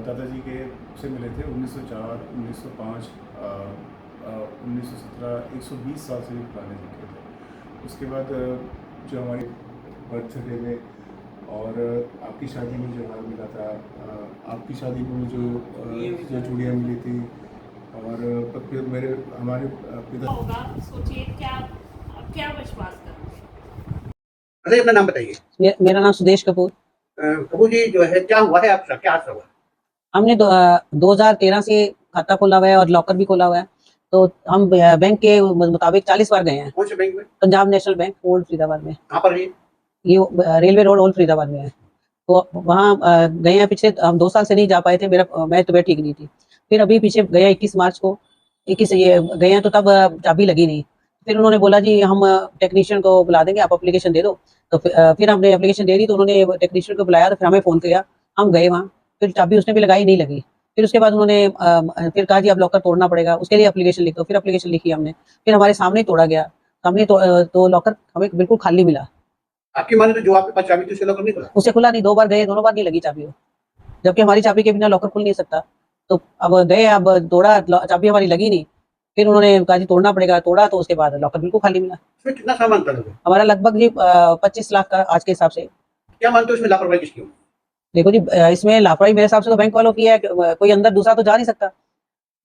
दादाजी के से मिले थे 1904, 1905, 1917, 120 साल से भी पुराने सिक्के थे। उसके बाद जो हमारी बर्थडे में और आपकी शादी में जो हार मिला था, आपकी शादी में जो चूड़ियाँ मिली थी, और फिर हमारे पिता होगा। सोचिए क्या आप क्या विश्वास करेंगे? अरे अपना नाम बताइए। मेरा नाम सुदेश कपूर। कपूर जी जो है क्या हुआ है आपका, क्या हादसा हुआ? हमने 2013 से खाता खोला हुआ है और लॉकर भी खोला हुआ है। तो हम बैंक के मुताबिक 40 बार गए हैं। कौन से बैंक में? Punjab national bank, old Faridabad में। कहाँ पर है? ये रेलवे रोड ओल्ड फरीदाबाद में है। तो वहाँ गए हैं। पिछले हम 2 साल से नहीं जा पाए थे, मैं तबीयत ठीक नहीं थी। फिर अभी पीछे गए 21 मार्च को, 21 ये गए हैं, तो तब चाबी लगी नहीं। फिर उन्होंने बोला जी हम टेक्नीशियन को बुला देंगे, आप एप्लीकेशन दे दो। तो फिर हमने एप्लीकेशन दे दी, तो उन्होंने टेक्नीशियन को बुलाया, तो फिर हमें फ़ोन किया, हम गए वहाँ। फिर चाबी उसने भी लगाई, नहीं लगी। फिर उसके बाद उन्होंने फिर कहा जी अब लॉकर तोड़ना पड़ेगा, उसके लिए एप्लीकेशन लिख दो। फिर एप्लीकेशन लिखी हमने, फिर हमारे सामने ही तोड़ा गया। सामने तो लॉकर हमें बिल्कुल खाली मिला। आपकी माने तो जो आपके पास चाबी थी उससे लॉकर नहीं खुला? उससे खुला नहीं, 2 बार गए, दोनों बार नहीं लगी चाबी वो। जबकि हमारी चाबी के बिना लॉकर खुल नहीं सकता। तो अब गए, अब तोड़ा, चाबी हमारी लगी नहीं। फिर उन्होंने कहा जी तोड़ना पड़ेगा, तोड़ा, तो उसके बाद लॉकर बिल्कुल खाली मिला। उसमें कितना सामान था लगभग? हमारा लगभग जी 25 लाख का आज के हिसाब से। क्या मानते हो इसमें लापरवाही किसकी होगी? देखो जी इसमें लापरवाही मेरे हिसाब से तो बैंक वालों की है। कोई अंदर दूसरा तो जा नहीं सकता,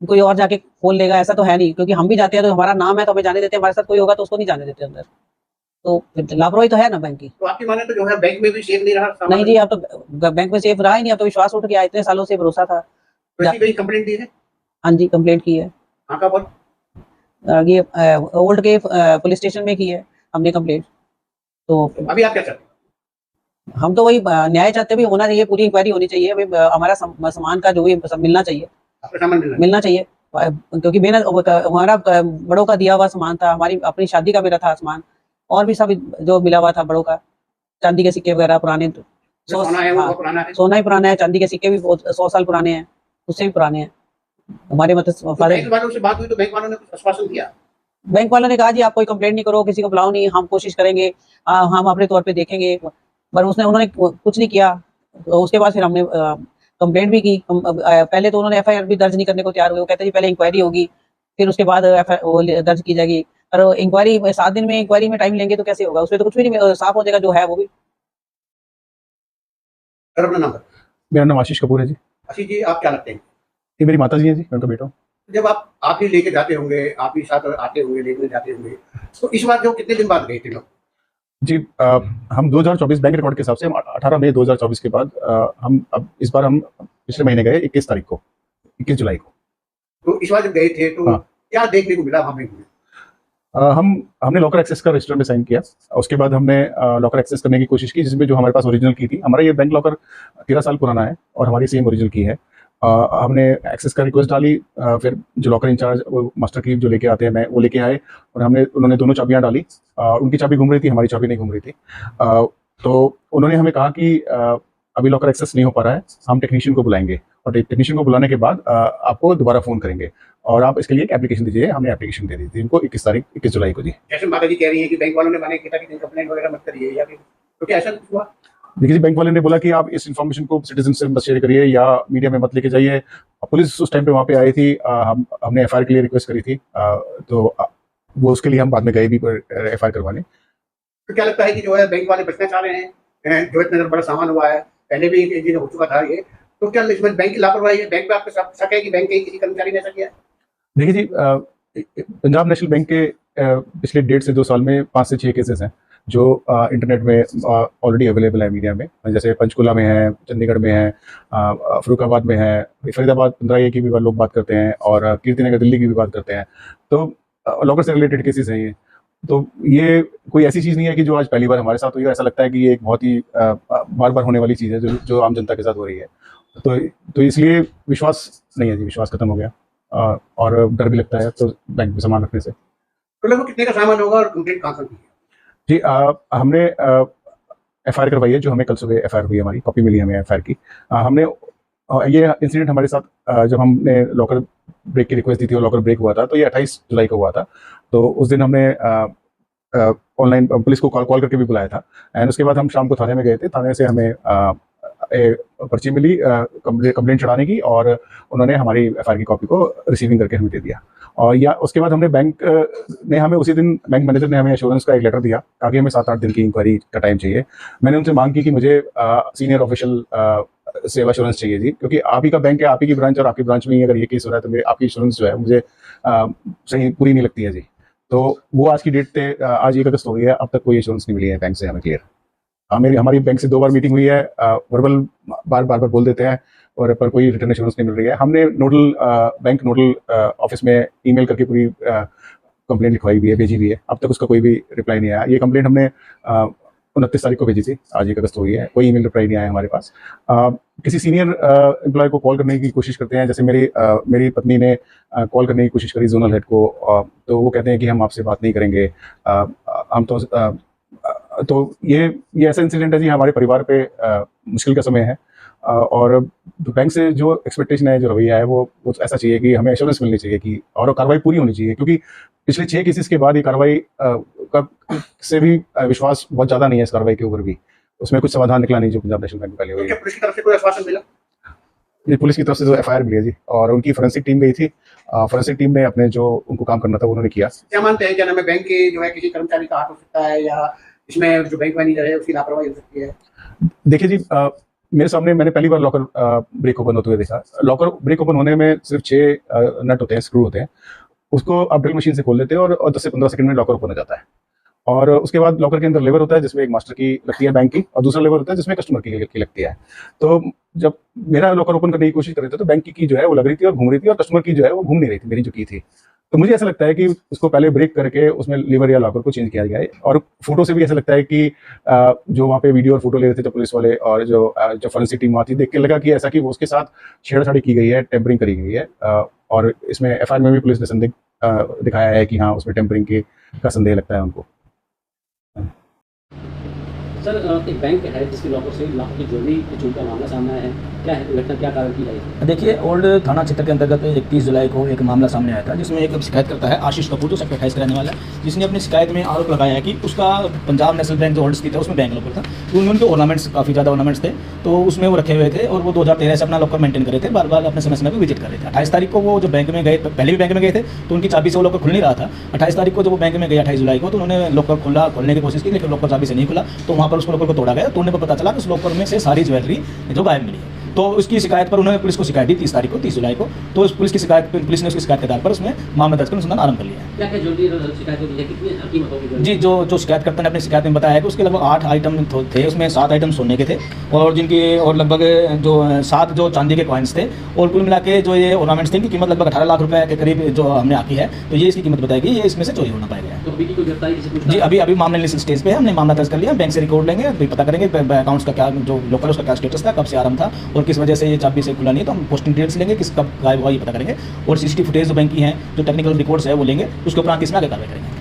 कोई और जाके खोल लेगा ऐसा तो है नहीं, क्योंकि हम भी जाते हैं तो हमारा नाम है तो हमें जाने देते हैं, हमारे साथ कोई होगा तो उसको नहीं जाने देते अंदर। तो लापरवाही तो है ना बैंक की। तो आपकी माने तो जो है बैंक में भी सेफ नहीं रहा सामान? नहीं जी, अब तो बैंक में सेफ रहा ही नहीं, अब तो विश्वास उठ गया, इतने सालों से भरोसा था। तो ऐसी कहीं कंप्लेंट दी है? हाँ जी, कंप्लेंट की है। कहाँ पर? ये ओल्ड के पुलिस स्टेशन में की है हमने कंप्लेंट। तो अभी आप क्या चाहते हैं? हम तो वही न्याय चाहते भी होना चाहिए, पूरी इंक्वायरी होनी चाहिए। अभी हमारा सामान का जो भी सब मिलना चाहिए, आपका सामान मिलना मिलना चाहिए। क्योंकि मेहनत हमारा बड़ों का दिया हुआ सामान था, हमारी अपनी शादी का मेरा था सामान, और भी सब जो मिला हुआ था बड़ों का, चांदी के सिक्के वगैरह पुराने। जो सोना है वो बहुत पुराना है। सोना ही पुराना है, चांदी के सिक्के भी 100 साल पुराने हैं, उससे भी पुराने हैं हमारे। तो मतलब बैंक वालों से बात हुई तो बैंक वालों ने कुछ आश्वासन दिया? बैंक वालों ने कहा जी आप कोई कंप्लेंट नहीं करो, किसी को बुलाओ नहीं, हम कोशिश करेंगे, हम अपने तौर पे देखेंगे। पर उन्होंने कुछ नहीं किया। तो उसके बाद फिर हमने कंप्लेंट भी की। पहले तो उन्होंने एफआईआर भी दर्ज नहीं करने को तैयार हुए। वो कहते जी पहले इंक्वायरी होगी, फिर उसके बाद एफआईआर दर्ज की जाएगी। और इंक्वायरी 7 दिन में इंक्वायरी में टाइम लेंगे तो कैसे होगा? उसमें तो कुछ भी नहीं साफ हो जाएगा जो है वो भी। सर अपना नाम? मेरा नाम आशीष कपूर है जी। आशीष जी आप क्या लगते हैं? ये मेरी माता जी हैं जी, मैं उनका बेटा हूँ। जब आप ही लेके जाते होंगे, आप ही साथ आते होंगे, लेके जाते होंगे, तो इस बार जो कितने दिन बाद गए थे लोग? जी हम 2024 बैंक रिकॉर्ड के हिसाब से हम 18 मई 2024 के बाद इस बार हम पिछले महीने गए 21 तारीख को, 21 जुलाई को। तो इस बार जब गए थे तो हाँ। क्या देखने को मिला वहाँ बैंक में? हमने लॉकर एक्सेस का रजिस्टर में साइन किया। उसके बाद हमने लॉकर एक्सेस करने की कोशिश की, जिसमें जो हमारे पास ओरिजिनल की थी। हमारा ये बैंक लॉकर 13 साल पुराना है और हमारी सेम ओरिजिनल की है। हमने एक्सेस का रिक्वेस्ट डाली, फिर जो लॉकर इंचार्ज वो मास्टर की जो लेके आते हैं, मैं वो लेके आए, और उन्होंने दोनों चाबियां डाली। उनकी चाबी घूम रही थी, हमारी चाबी नहीं घूम रही थी। तो उन्होंने हमें कहा कि अभी लॉकर एक्सेस नहीं हो पा रहा है, हम टेक्नीशियन को बुलाएंगे, और टेक्नीशियन को बुलाने के बाद आपको दोबारा फ़ोन करेंगे, और आप इसके लिए एक एप्लीकेशन दीजिए। हमने एप्लीकेशन दे दी थी उनको 21 जुलाई को जी। जैसे माता जी कह रही है कि बैंक वालों ने मना किया था कि कंप्लेंट वगैरह मत करिए, या फिर तो क्या ऐसा कुछ हुआ? देखिए जी, बैंक वाले ने बोला कि आप इस इन्फॉर्मेशन को सिटीजन से मत शेयर करिए या मीडिया में मत लेके जाइए। पुलिस उस टाइम पे वहाँ पे आई थी। हमने एफआईआर के लिए रिक्वेस्ट करी थी, तो वो उसके लिए हम बाद में गए भी एफआईआर करवाने। तो क्या लगता है कि जो है बैंक वाले बचना चाह रहे हैं? जो इतना बड़ा सामान हुआ है, पहले भी एक दिन हो चुका था ये, तो क्या इसमें बैंक की लापरवाही है? बैंक पे आपको शक है कि बैंक के किसी कर्मचारी ने ऐसा किया है? देखिए जी, पंजाब नेशनल बैंक के पिछले 1.5 से 2 साल में 5 से 6 केसेस हैं जो इंटरनेट में ऑलरेडी अवेलेबल है मीडिया में। जैसे पंचकुला में है, चंडीगढ़ में है, फरुखाबाद में है, फरीदाबाद 15A की भी लोग बात करते हैं, और कीर्तिनगर दिल्ली की भी बात करते हैं। तो लॉकर से रिलेटेड केसेस हैं ये। तो ये कोई ऐसी चीज़ नहीं है कि जो आज पहली बार हमारे साथ हुई है। ऐसा लगता है कि ये एक बहुत ही बार बार होने वाली चीज़ है जो आम जनता के साथ हो रही है। तो इसलिए विश्वास नहीं है जी, विश्वास खत्म हो गया, और डर भी लगता है तो बैंक में सामान रखने से। तो लगभग कितने का सामान होगा और कंप्लेंट कहाँ की है? जी हमने एफआईआर करवाई है, जो हमें कल सुबह एफआईआर हुई, हमारी कॉपी मिली हमें एफआईआर की। हमने ये इंसिडेंट हमारे साथ जब हमने लॉकर ब्रेक की रिक्वेस्ट दी थी और लॉकर ब्रेक हुआ था, तो ये 28 जुलाई को हुआ था। तो उस दिन हमने ऑनलाइन पुलिस को कॉल करके भी बुलाया था, एंड उसके बाद हम शाम को थाने में गए थे। थाने से हमें पर्ची मिली कंप्लेंट चढ़ाने की, और उन्होंने हमारी एफआईआर की कॉपी को रिसीविंग करके हमें दे दिया। और या उसके बाद हमने बैंक ने हमें उसी दिन, बैंक मैनेजर ने हमें एश्योरेंस का एक लेटर दिया, ताकि हमें 7-8 दिन की इंक्वायरी का टाइम चाहिए। मैंने उनसे मांग की कि मुझे सीनियर ऑफिशियल सेवा एश्योरेंस चाहिए जी, क्योंकि आप ही का बैंक है, आप ही की ब्रांच, और आपकी ब्रांच में ही अगर ये केस हो रहा है तो मेरी आपकी इंश्योरेंस जो है मुझे सही पूरी नहीं लगती है जी। तो वो आज की डेट पे आज 1 अगस्त हो गई है, अब तक कोई इंश्योरेंस नहीं मिली है बैंक से हमें क्लियर। हमारी बैंक से 2 बार मीटिंग हुई है, वर्बल बार बोल देते हैं, और पर कोई रिटर्न इंश्योरेंस नहीं मिल रही है। हमने बैंक नोडल ऑफिस में ईमेल करके पूरी कंप्लेंट लिखवाई भी है, भेजी भी है, अब तक उसका कोई भी रिप्लाई नहीं आया। ये कंप्लेंट हमने 29 तारीख को भेजी थी, आज 1 अगस्त हो गई है, कोई ईमेल रिप्लाई नहीं आया हमारे पास। किसी सीनियर एम्प्लॉय को कॉल करने की कोशिश करते हैं, जैसे मेरी पत्नी ने कॉल करने की कोशिश करी जोनल हेड को, तो वो कहते हैं कि हम आपसे बात नहीं करेंगे। हम तो ये ऐसा इंसिडेंट है जी, हमारे परिवार पे मुश्किल का समय है। और बैंक से जो एक्सपेक्टेशन है, जो रवैया है, वो ऐसा चाहिए कि हमें एश्योरेंस मिलनी चाहिए कि, और कार्रवाई पूरी होनी चाहिए, क्योंकि पिछले 6 केसेस के बाद ये कार्रवाई का से भी विश्वास बहुत ज़्यादा नहीं है इस कार्रवाई के ऊपर भी। उसमें कुछ समाधान निकला नहीं जो पंजाब नेशनल बैंक में पहले हुई है। पुलिस की तरफ से कोई आश्वासन मिला? ये पुलिस की तरफ से जो एफआईआर मिली है जी, और उनकी फोरेंसिक टीम गई थी, फोरेंसिक टीम ने अपने जो उनको काम करना था उन्होंने किया। क्या मानते हैं, क्या नाम है, बैंक के जो है किसी कर्मचारी का हाथ हो सकता है, या इसमें जो बैंक मैनेजर है उसकी लापरवाही हो सकती है? देखिए जी, मेरे सामने मैंने पहली बार लॉकर ब्रेक ओपन होते हुए देखा। लॉकर ब्रेक ओपन होने में सिर्फ 6 नट होते हैं, स्क्रू होते हैं, उसको आप ड्रिल मशीन से खोल लेते हैं, और 10 से 15 सेकंड में लॉकर ओपन हो जाता है। और उसके बाद लॉकर के अंदर लेवर होता है, जिसमें एक मास्टर की लगती है बैंक की, और दूसरा लेवर होता है जिसमें कस्टमर की लगती है। तो जब मेरा लॉकर ओपन करने की कोशिश कर रहे थे, तो बैंक की जो है वो लग रही थी और घूम रही थी, और कस्टमर की जो है वो घूम नहीं रही थी, मेरी जो की थी। तो मुझे ऐसा लगता है कि उसको पहले ब्रेक करके उसमें लीवर या लॉकर को चेंज किया गया है। और फोटो से भी ऐसा लगता है कि जो वहाँ पे वीडियो और फोटो ले रहे थे, तो पुलिस वाले और जो फोरेंसिक टीम वहाँ थी, देख के लगा कि ऐसा कि वो उसके साथ छेड़छाड़ी की गई है, टेम्परिंग करी गई है। और इसमें एफआईआर में भी पुलिस ने संदेह दिखाया है कि हाँ, उसमें टेम्परिंग का संदेह लगता है उनको। सर, एक बैंक है जिसके लॉकर से लाखों की ज्वेलरी चोरी का मामला सामने आया है, क्या है घटना, क्या कारण की है? देखिए, ओल्ड थाना क्षेत्र के अंतर्गत 31 जुलाई को एक मामला सामने आया था, जिसमें एक शिकायत करता है आशीष कपूर, जो सेक्टर 28 का रहने वाला है, जिसने अपनी शिकायत में आरोप लगाया है कि उसका पंजाब नेशनल बैंक जो होल्ड स्थित है उसमें बैंक लॉकर था, तो उनमें उनके ऑर्नामेंट्स काफ़ी ज़्यादा ऑर्नामेंट्स थे, तो उसमें वो रखे हुए थे, और वो 2013 से अपना लॉकर मेंटेन कर रहे थे, बार बार अपने समय पर विजिट कर रहे थे। 28 तारीख को वो जो बैंक में गए, पहले भी बैंक में गए थे, तो उनकी चाबी से वो लॉकर खुल नहीं रहा था। 28 तारीख को जब वो बैंक में गए 28 जुलाई को, तो उन्होंने लॉकर खोलने की कोशिश की, लेकिन लॉकर चाबी से नहीं खुला, तो वहाँ पर उस लॉकर को तोड़ा गया। तोड़ने पर पता चला कि उस लॉकर में से सारी ज्वेलरी जो गायब मिली है। तो उसकी शिकायत पर उन्होंने पुलिस को शिकायत दी 30 तारीख को, 30 जुलाई को। तो उस पुलिस ने उसकी शिकायत के आधार पर उसमें मामला दर्ज कर अनुसंधान आरंभ कर लिया है। क्या क्या ज्वेलरी शिकायत होती है, कितनी कीमत होगी? जी, जो शिकायतकर्ता ने अपनी शिकायत में बताया है कि उसके लगभग 8 आइटम थे, उसमें 7 आइटम सोने के थे, और लगभग जो 7 जो चांदी के कॉइन्स थे, और कुल मिला के जो ये ऑर्नामेंट्स थे, इनकी कीमत लगभग 18 लाख रुपए के करीब जो हमने आकी है। तो ये इसकी कीमत बताई गई, ये इसमें से चोरी होना पाया गया है। तो अभी की कोई गिरफ्तारी किसी को? जी, अभी मामला इनिशियल स्टेज पे है, हमने मामला दर्ज कर लिया, बैंक से रिकॉर्ड लेंगे, फिर पता करेंगे अकाउंट्स का क्या, जो लोकल उसका क्या स्टेटस था, कब से आरंभ था, और किस वजह से ये चाबी से खुला नहीं, तो हम पोस्टिंग डिटेल्स लेंगे, किस कब गायब हुआ ये पता करेंगे, और सीसीटीवी फुटेज जो बैंक की हैं, जो टेक्निकल रिकॉर्ड्स है वो लेंगे, उसके ऊपर किस में आगे कार्रवाई करेंगे।